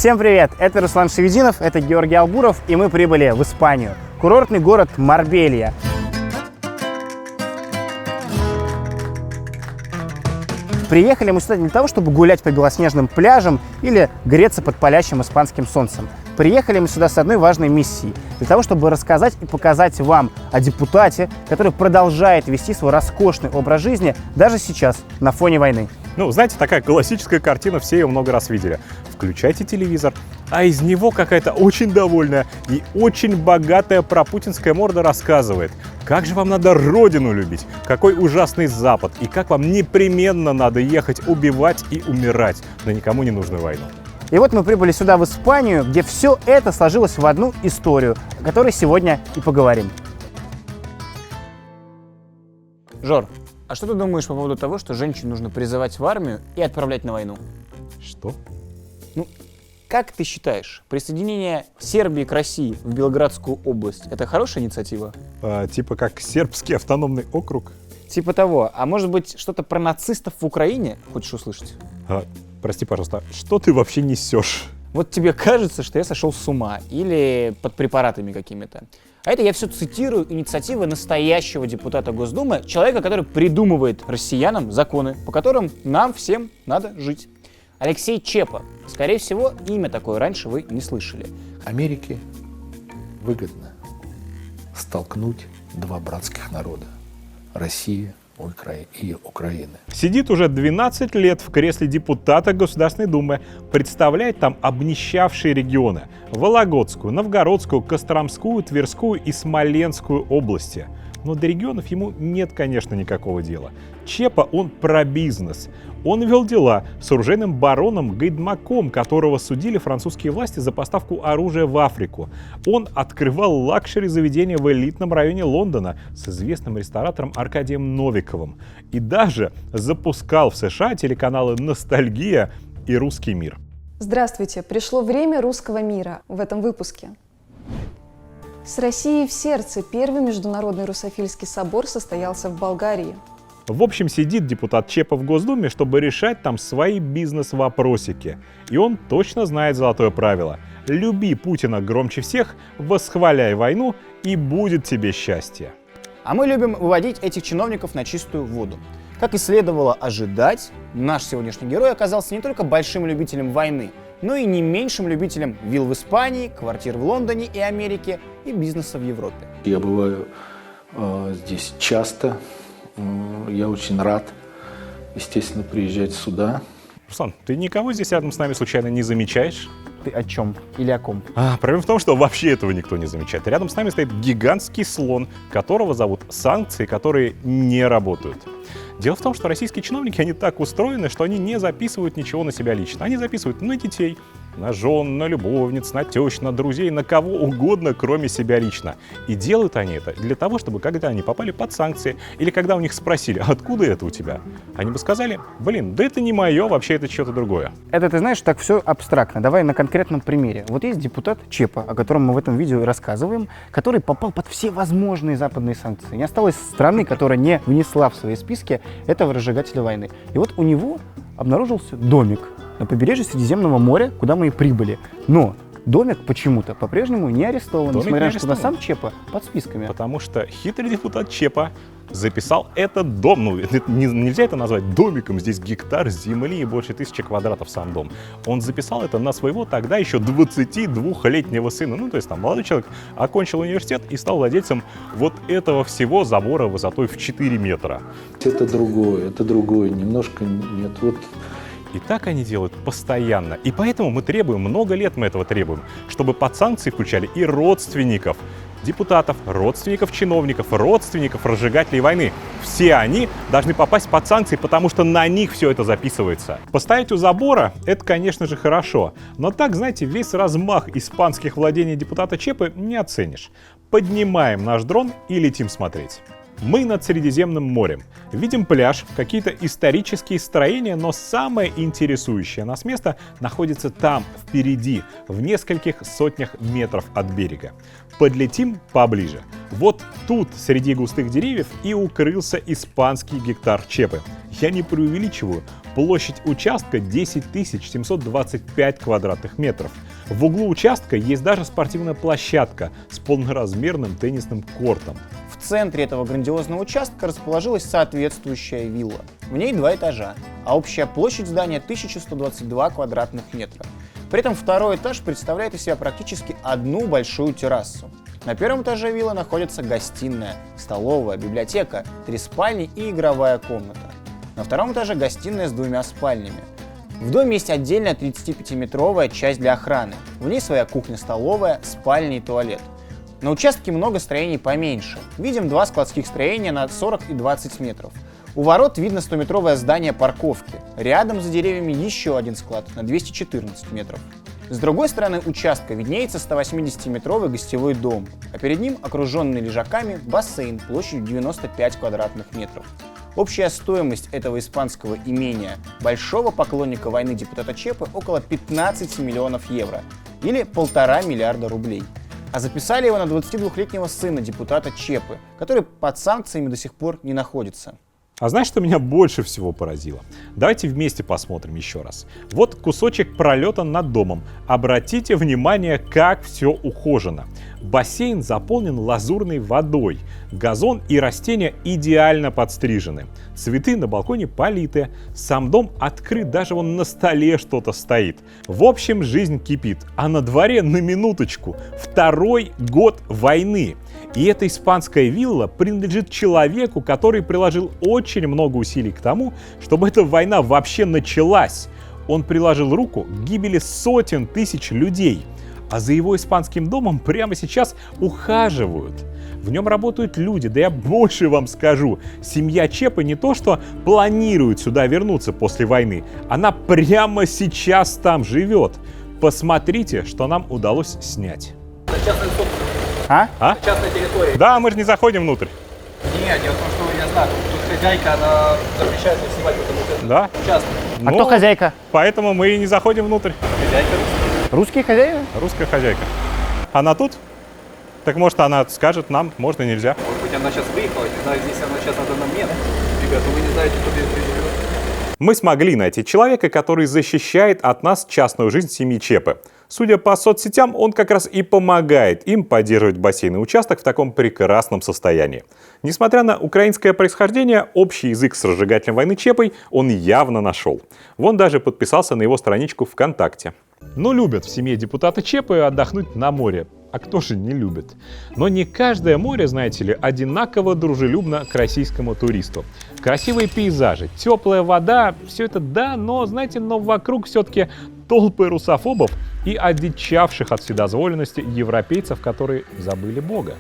Всем привет! Это Руслан Шевединов, это Георгий Албуров, и мы прибыли в Испанию. Курортный город Марбелья. Приехали мы сюда не для того, чтобы гулять по белоснежным пляжам или греться под палящим испанским солнцем. Приехали мы сюда с одной важной миссией. Для того, чтобы рассказать и показать вам о депутате, который продолжает вести свой роскошный образ жизни даже сейчас, на фоне войны. Ну, знаете, такая классическая картина, все ее много раз видели. Включайте телевизор, а из него какая-то очень довольная и очень богатая пропутинская морда рассказывает, как же вам надо родину любить, какой ужасный Запад, и как вам непременно надо ехать убивать и умирать на никому не нужную войну. И вот мы прибыли сюда, в Испанию, где все это сложилось в одну историю, о которой сегодня и поговорим. Жор, а что ты думаешь по поводу того, что женщин нужно призывать в армию и отправлять на войну? Что? Ну, как ты считаешь, присоединение Сербии к России в Белградскую область – это хорошая инициатива? Типа как сербский автономный округ? Типа того. А может быть, что-то про нацистов в Украине хочешь услышать? Прости, пожалуйста, что ты вообще несешь? Вот тебе кажется, что я сошел с ума или под препаратами какими-то. А это я все цитирую инициативы настоящего депутата Госдумы, человека, который придумывает россиянам законы, по которым нам всем надо жить. Алексей Чепа. Скорее всего, имя такое раньше вы не слышали. Америке выгодно столкнуть два братских народа – Россия и Украина. Сидит уже 12 лет в кресле депутата Государственной Думы, представляет там обнищавшие регионы – Вологодскую, Новгородскую, Костромскую, Тверскую и Смоленскую области. Но до регионов ему нет, конечно, никакого дела. Чепа, он про бизнес. Он вел дела с оружейным бароном Гайдмаком, которого судили французские власти за поставку оружия в Африку. Он открывал лакшери-заведения в элитном районе Лондона с известным ресторатором Аркадием Новиковым. И даже запускал в США телеканалы «Ностальгия» и «Русский мир». Здравствуйте! Пришло время русского мира в этом выпуске. С Россией в сердце первый международный русофильский собор состоялся в Болгарии. В общем, сидит депутат Чепа в Госдуме, чтобы решать там свои бизнес-вопросики. И он точно знает золотое правило. Люби Путина громче всех, восхваляй войну, и будет тебе счастье. А мы любим выводить этих чиновников на чистую воду. Как и следовало ожидать, наш сегодняшний герой оказался не только большим любителем войны, но и не меньшим любителем вилл в Испании, квартир в Лондоне и Америке и бизнеса в Европе. Я бываю здесь часто. Я очень рад, естественно, приезжать сюда. Руслан, ты никого здесь рядом с нами случайно не замечаешь? Ты о чем или о ком? Проблема в том, что вообще этого никто не замечает. Рядом с нами стоит гигантский слон, которого зовут санкции, которые не работают. Дело в том, что российские чиновники, они так устроены, что они не записывают ничего на себя лично. Они записывают на детей, на жен, на любовниц, на тещ, на друзей, на кого угодно, кроме себя лично. И делают они это для того, чтобы когда они попали под санкции, или когда у них спросили, откуда это у тебя, они бы сказали, блин, да это не мое, вообще это что-то другое. Это, ты знаешь, так все абстрактно. Давай на конкретном примере. Вот есть депутат Чепа, о котором мы в этом видео рассказываем, который попал под все возможные западные санкции. Не осталось страны, которая не внесла в свои списки этого разжигателя войны. И вот у него обнаружился домик на побережье Средиземного моря, куда мы и прибыли. Но домик почему-то по-прежнему не арестован, несмотря на то, что на сам Чепа под списками. Потому что хитрый депутат Чепа записал этот дом, нельзя это назвать домиком, здесь гектар земли и больше 1000 квадратов сам дом. Он записал это на своего тогда еще 22-летнего сына. То есть там молодой человек окончил университет и стал владельцем вот этого всего забора высотой в 4 метра. Это другое, немножко нет. Вот. И так они делают постоянно. И поэтому мы требуем, много лет мы этого требуем, чтобы под санкции включали и родственников депутатов, родственников чиновников, родственников разжигателей войны. Все они должны попасть под санкции, потому что на них все это записывается. Поставить у забора — это, конечно же, хорошо. Но так, знаете, весь размах испанских владений депутата Чепы не оценишь. Поднимаем наш дрон и летим смотреть. Мы над Средиземным морем. Видим пляж, какие-то исторические строения, но самое интересующее нас место находится там, впереди, в нескольких сотнях метров от берега. Подлетим поближе. Вот тут, среди густых деревьев, и укрылся испанский гектар Чепы. Я не преувеличиваю, площадь участка 10 725 квадратных метров. В углу участка есть даже спортивная площадка с полноразмерным теннисным кортом. В центре этого грандиозного участка расположилась соответствующая вилла. В ней 2 этажа, а общая площадь здания 1122 квадратных метра. При этом второй этаж представляет из себя практически одну большую террасу. На первом этаже виллы находится гостиная, столовая, библиотека, 3 спальни и игровая комната. На втором этаже гостиная с 2 спальнями. В доме есть отдельная 35-метровая часть для охраны. В ней своя кухня-столовая, спальня и туалет. На участке много строений поменьше. Видим 2 складских строения на 40 и 20 метров. У ворот видно 100-метровое здание парковки. Рядом за деревьями еще один склад на 214 метров. С другой стороны участка виднеется 180-метровый гостевой дом, а перед ним, окруженный лежаками, бассейн площадью 95 квадратных метров. Общая стоимость этого испанского имения большого поклонника войны депутата Чепы около 15 миллионов евро или 1,5 миллиарда рублей. А записали его на 22-летнего сына депутата Чепы, который под санкциями до сих пор не находится. А знаешь, что меня больше всего поразило? Давайте вместе посмотрим еще раз. Вот кусочек пролета над домом. Обратите внимание, как все ухожено. Бассейн заполнен лазурной водой. Газон и растения идеально подстрижены. Цветы на балконе политы. Сам дом открыт, даже вон на столе что-то стоит. В общем, жизнь кипит. А на дворе, на минуточку, 2-й год войны. И эта испанская вилла принадлежит человеку, который приложил очень много усилий к тому, чтобы эта война вообще началась. Он приложил руку к гибели сотен тысяч людей. А за его испанским домом прямо сейчас ухаживают. В нем работают люди, да я больше вам скажу. Семья Чепы не то что планирует сюда вернуться после войны, она прямо сейчас там живет. Посмотрите, что нам удалось снять. А? Частная территория. Да, мы же не заходим внутрь. Нет, дело в том, что я знаю, тут хозяйка, она запрещает мне снимать вот этот Да? участок. А кто хозяйка? Поэтому мы и не заходим внутрь. Хозяйка. Русские хозяева? Русская хозяйка. Она тут? Так может она скажет нам, можно, нельзя. Может быть, она сейчас выехала, не знаю, здесь она сейчас на данном нет. Ребята, вы не знаете, кто здесь живет. Мы смогли найти человека, который защищает от нас частную жизнь семьи Чепы. Судя по соцсетям, он как раз и помогает им поддерживать бассейный участок в таком прекрасном состоянии. Несмотря на украинское происхождение, общий язык с разжигателем войны Чепой он явно нашел. Вон даже подписался на его страничку ВКонтакте. Ну, любят в семье депутата Чепы отдохнуть на море. А кто же не любит? Но не каждое море, знаете ли, одинаково дружелюбно к российскому туристу. Красивые пейзажи, теплая вода, все это да, но, знаете, но вокруг все-таки толпы русофобов и одичавших от вседозволенности европейцев, которые забыли Бога.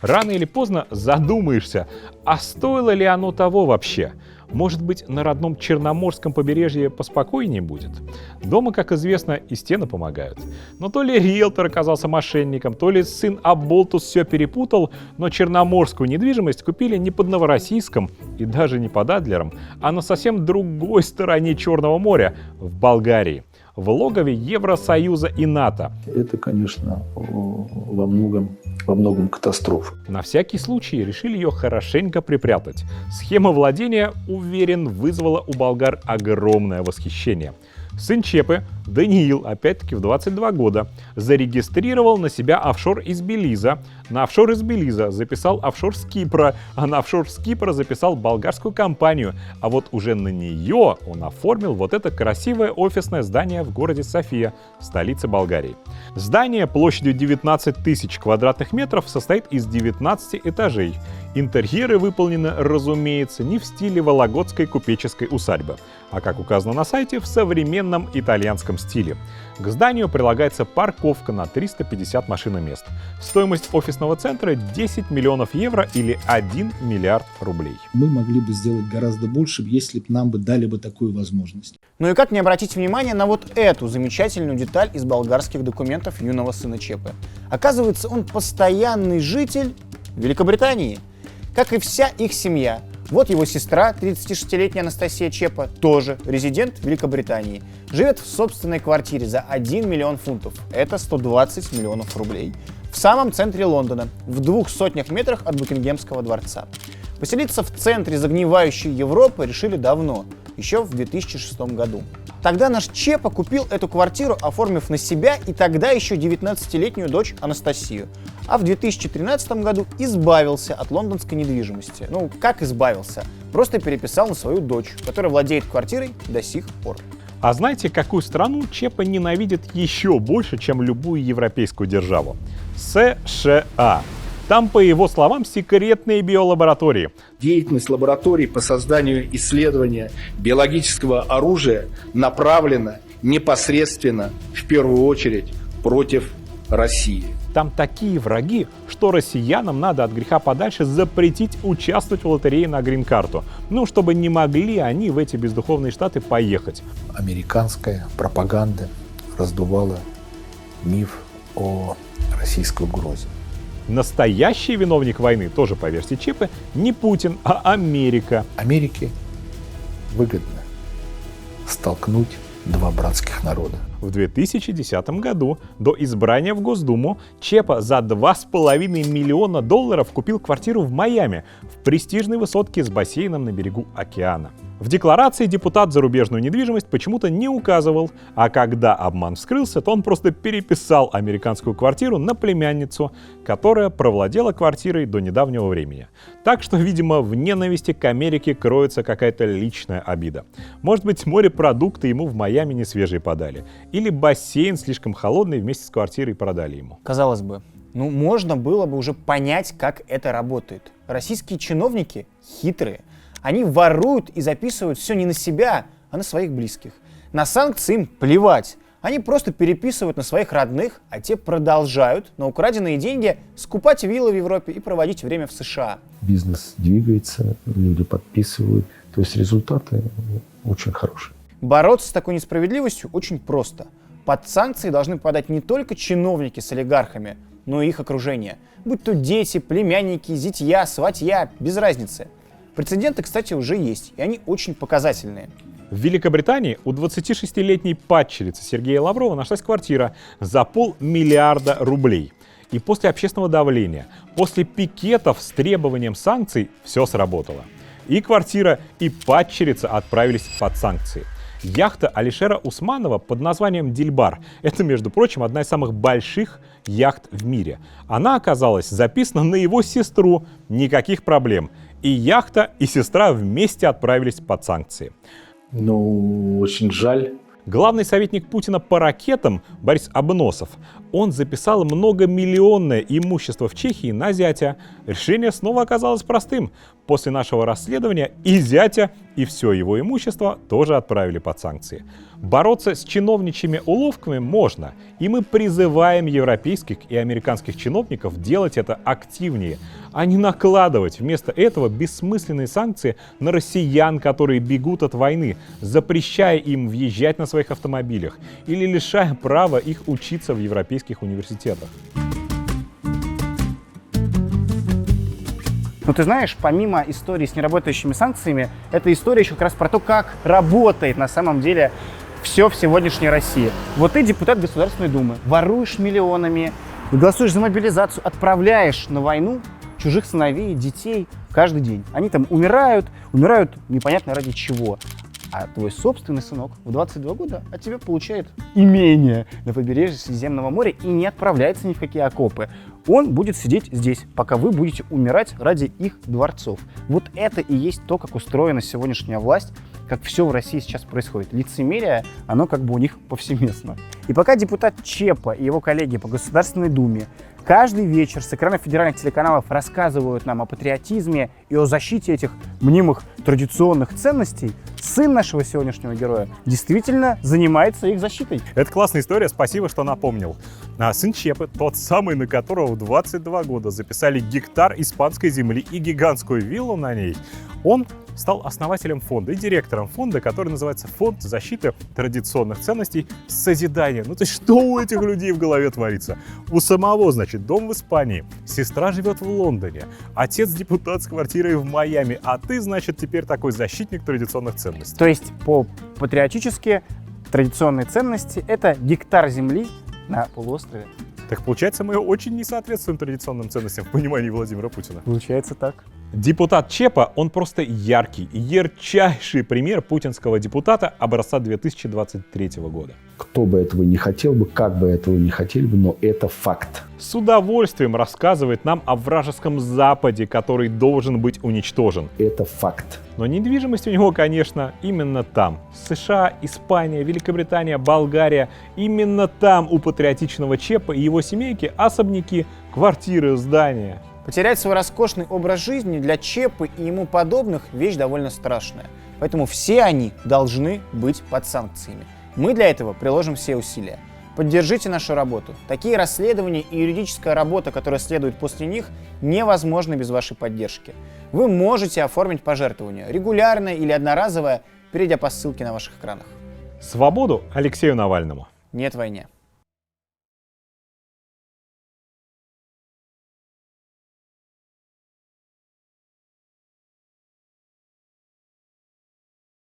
Рано или поздно задумаешься, а стоило ли оно того вообще? Может быть, на родном Черноморском побережье поспокойнее будет? Дома, как известно, и стены помогают. Но то ли риэлтор оказался мошенником, то ли сын Аболтус все перепутал, но черноморскую недвижимость купили не под Новороссийском и даже не под Адлером, а на совсем другой стороне Черного моря, в Болгарии, в логове Евросоюза и НАТО. Это, конечно, во многом катастрофа. На всякий случай решили ее хорошенько припрятать. Схема владения, уверен, вызвала у болгар огромное восхищение. Сын Чепы, Даниил, опять-таки в 22 года, зарегистрировал на себя офшор из Белиза. На офшор из Белиза записал офшор с Кипра, а на офшор с Кипра записал болгарскую компанию. А вот уже на нее он оформил вот это красивое офисное здание в городе София, столице Болгарии. Здание площадью 19 тысяч квадратных метров состоит из 19 этажей. Интерьеры выполнены, разумеется, не в стиле вологодской купеческой усадьбы, а, как указано на сайте, в современном итальянском стиле. К зданию прилагается парковка на 350 машиномест. Стоимость офисного центра 10 миллионов евро или 1 миллиард рублей. Мы могли бы сделать гораздо больше, если бы нам дали бы такую возможность. Ну и как не обратить внимание на вот эту замечательную деталь из болгарских документов юного сына Чепы? Оказывается, он постоянный житель Великобритании. как и вся их семья. Вот его сестра, 36-летняя Анастасия Чепа, тоже резидент Великобритании. Живет в собственной квартире за 1 миллион фунтов. Это 120 миллионов рублей. В самом центре Лондона, в 200 метрах от Букингемского дворца. Поселиться в центре загнивающей Европы решили давно, еще в 2006 году. Тогда наш Чепа купил эту квартиру, оформив на себя и тогда еще 19-летнюю дочь Анастасию. А в 2013 году избавился от лондонской недвижимости. Ну, как избавился? Просто переписал на свою дочь, которая владеет квартирой до сих пор. А знаете, какую страну Чепа ненавидит еще больше, чем любую европейскую державу? США. Там, по его словам, секретные биолаборатории. Деятельность лабораторий по созданию исследования биологического оружия направлена непосредственно, в первую очередь, против России. Там такие враги, что россиянам надо от греха подальше запретить участвовать в лотерее на грин-карту. Ну, чтобы не могли они в эти бездуховные штаты поехать. Американская пропаганда раздувала миф о российской угрозе. Настоящий виновник войны, тоже по версии Чепы, не Путин, а Америка. Америке выгодно столкнуть два братских народа. В 2010 году до избрания в Госдуму Чепа за $2,5 миллиона купил квартиру в Майами, в престижной высотке с бассейном на берегу океана. В декларации депутат зарубежную недвижимость почему-то не указывал, а когда обман вскрылся, то он просто переписал американскую квартиру на племянницу, которая провладела квартирой до недавнего времени. Так что, видимо, в ненависти к Америке кроется какая-то личная обида. Может быть, морепродукты ему в Майами не свежие подали, или бассейн слишком холодный вместе с квартирой продали ему. Казалось бы, можно было бы уже понять, как это работает. Российские чиновники хитрые. Они воруют и записывают все не на себя, а на своих близких. На санкции им плевать. Они просто переписывают на своих родных, а те продолжают на украденные деньги скупать виллы в Европе и проводить время в США. Бизнес двигается, люди подписывают. То есть результаты очень хорошие. Бороться с такой несправедливостью очень просто. Под санкции должны попадать не только чиновники с олигархами, но и их окружение. Будь то дети, племянники, зятья, сватья, без разницы. Прецеденты, кстати, уже есть, и они очень показательные. В Великобритании у 26-летней падчерицы Сергея Лаврова нашлась квартира за $500 миллиарда рублей. И после общественного давления, после пикетов с требованием санкций, все сработало. И квартира, и падчерица отправились под санкции. Яхта Алишера Усманова под названием «Дильбар» — это, между прочим, одна из самых больших яхт в мире. Она оказалась записана на его сестру, никаких проблем. И яхта, и сестра вместе отправились под санкции. Ну, очень жаль. Главный советник Путина по ракетам Борис Обносов, он записал многомиллионное имущество в Чехии на зятя. Решение снова оказалось простым. После нашего расследования и зятя, и все его имущество тоже отправили под санкции. Бороться с чиновничьими уловками можно, и мы призываем европейских и американских чиновников делать это активнее, а не накладывать вместо этого бессмысленные санкции на россиян, которые бегут от войны, запрещая им въезжать на своих автомобилях или лишая права их учиться в европейских университетах. Но ты знаешь, помимо истории с неработающими санкциями, эта история еще как раз про то, как работает на самом деле все в сегодняшней России. Вот ты депутат Государственной Думы, воруешь миллионами, голосуешь за мобилизацию, отправляешь на войну чужих сыновей, детей каждый день. Они там умирают непонятно ради чего. А твой собственный сынок в 22 года от тебя получает имение на побережье Средиземного моря и не отправляется ни в какие окопы. Он будет сидеть здесь, пока вы будете умирать ради их дворцов. Вот это и есть то, как устроена сегодняшняя власть, как все в России сейчас происходит. Лицемерие, оно как бы у них повсеместно. И пока депутат Чепа и его коллеги по Государственной Думе каждый вечер с экранов федеральных телеканалов рассказывают нам о патриотизме и о защите этих мнимых традиционных ценностей, сын нашего сегодняшнего героя действительно занимается их защитой. Это классная история, спасибо, что напомнил. А сын Чепы, тот самый, на которого в 22 года записали гектар испанской земли и гигантскую виллу на ней, он стал основателем фонда и директором фонда, который называется «Фонд защиты традиционных ценностей созидания». Ну то есть что у этих людей в голове творится? У самого, значит, дом в Испании, сестра живет в Лондоне, отец депутат с квартирой в Майами, а ты, значит, теперь такой защитник традиционных ценностей. То есть по-патриотически традиционные ценности — это гектар земли на полуострове. Так получается, мы очень не соответствуем традиционным ценностям в понимании Владимира Путина. Получается так. Депутат Чепа, он просто яркий, ярчайший пример путинского депутата образца 2023 года. Кто бы этого не хотел бы, как бы этого не хотели бы, но это факт. С удовольствием рассказывает нам о вражеском Западе, который должен быть уничтожен. Это факт. Но недвижимость у него, конечно, именно там. США, Испания, Великобритания, Болгария. Именно там у патриотичного Чепа и его семейки особняки, квартиры, здания. Потерять свой роскошный образ жизни для Чепы и ему подобных – вещь довольно страшная. Поэтому все они должны быть под санкциями. Мы для этого приложим все усилия. Поддержите нашу работу. Такие расследования и юридическая работа, которая следует после них, невозможны без вашей поддержки. Вы можете оформить пожертвование, регулярное или одноразовое, перейдя по ссылке на ваших экранах. Свободу Алексею Навальному. Нет войне.